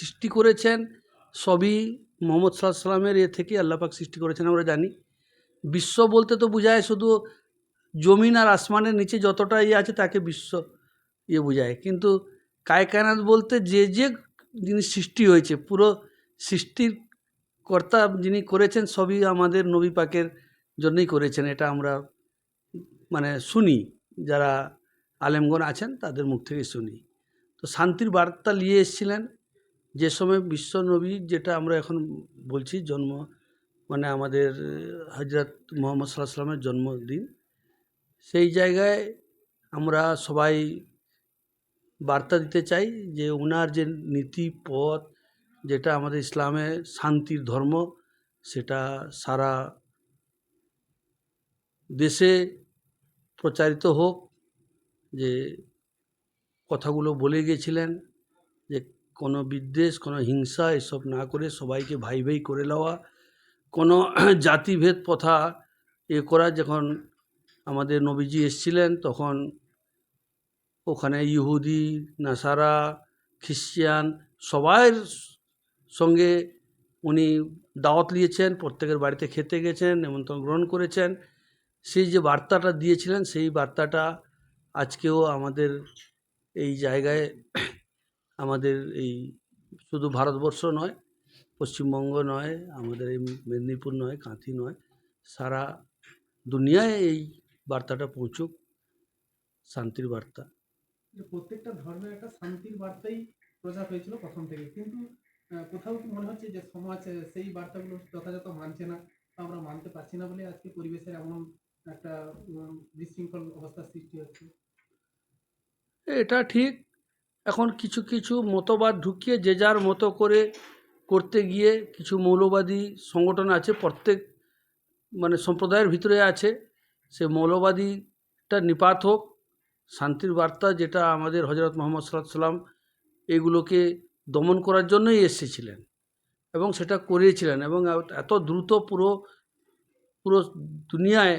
সৃষ্টি করেছেন সবই মোহাম্মদ সাল্লাল্লাহু আলাইহি সাল্লামের থেকে আল্লাহ পাক সৃষ্টি করেছেন আমরা জানি। বিশ্ব বলতে তো বোঝায় শুধু জমিন আর আসমানের নিচে যতটা আছে তাকে বিশ্ব বোঝায়, কিন্তু কায়নাত বলতে যে জিনিস সৃষ্টি হয়েছে পুরো সৃষ্টির কর্তা যিনি করেছেন সবই আমাদের নবী পাকের জন্যই করেছেন। এটা আমরা মানে শুনি, যারা আলেমগণ আছেন তাদের মুখ থেকে শুনি। তো শান্তির বার্তা নিয়ে এসেছিলেন যে সময় বিশ্ব নবী, যেটা আমরা এখন বলছি জন্ম, মানে আমাদের হজরত মুহাম্মদ সাল্লাল্লাহু আলাইহি সাল্লামের জন্মদিন, সেই জায়গায় আমরা সবাই বার্তা দিতে চাই যে ওনার যে নীতি পথ, যেটা আমাদের ইসলামে শান্তির ধর্ম, সেটা সারা দেশে প্রচারিত হোক। যে কথাগুলো বলে গিয়েছিলেন যে কোনো বিদ্বেষ, কোনো হিংসা এসব না করে সবাইকে ভাই ভাই করে নেওয়া, কোনো জাতিভেদ প্রথা করা। যখন আমাদের নবীজি এসেছিলেন তখন ওখানে ইহুদি, নাসারা, খ্রিস্টান সবার সঙ্গে উনি দাওয়াত নিয়েছেন, প্রত্যেকের বাড়িতে খেতে গেছেন, নেমন্তন্ন গ্রহণ করেছেন। সেই যে বার্তাটা দিয়েছিলেন সেই বার্তাটা আজকেও আমাদের এই জায়গায়, আমাদের এই শুধু ভারতবর্ষ নয়, পশ্চিমবঙ্গ নয়, আমাদের এই মেদিনীপুর নয়, কাঁথি নয়, সারা দুনিয়ায় এই বার্তাটা পৌঁছুক, শান্তির বার্তা। প্রত্যেকটা ধর্মের একটা শান্তির বার্তাই প্রচার হয়েছিল প্রথম থেকে, কিন্তু কোথাও কি মনে হচ্ছে যে সমাজ সেই বার্তাগুলো যথাযথ মানছে না, আমরা মানতে পারছি না বলে আজকে পরিবেশের এমন একটা বিশৃঙ্খল অবস্থার সৃষ্টি হচ্ছে? এটা ঠিক। এখন কিছু কিছু মতবাদ ঢুকিয়ে যে যার মতো করে করতে গিয়ে কিছু মৌলবাদী সংগঠন আছে, প্রত্যেক মানে সম্প্রদায়ের ভিতরে আছে। সে মৌলবাদীটা নিপাত হোক, শান্তির বার্তা যেটা আমাদের হজরত মুহাম্মদ সাল্লাল্লাহু আলাইহি সাল্লাম এগুলোকে দমন করার জন্যই এসেছিলেন এবং সেটা করিয়েছিলেন, এবং এত দ্রুত পুরো পুরো দুনিয়ায়,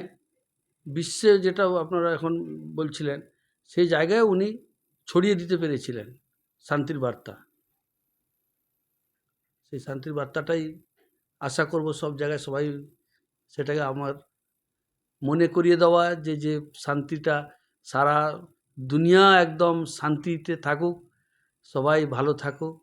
বিশ্বে, যেটা আপনারা এখন বলছিলেন, সেই জায়গায় উনি ছড়িয়ে দিতে পেরেছিলেন শান্তির বার্তা। সেই শান্তির বার্তাটাই আশা করব সব জায়গায় সবাই সেটাকে আমার মনে করিয়ে দেওয়া, যে শান্তিটা সারা দুনিয়া একদম শান্তিতে থাকুক, সবাই ভালো থাকুক,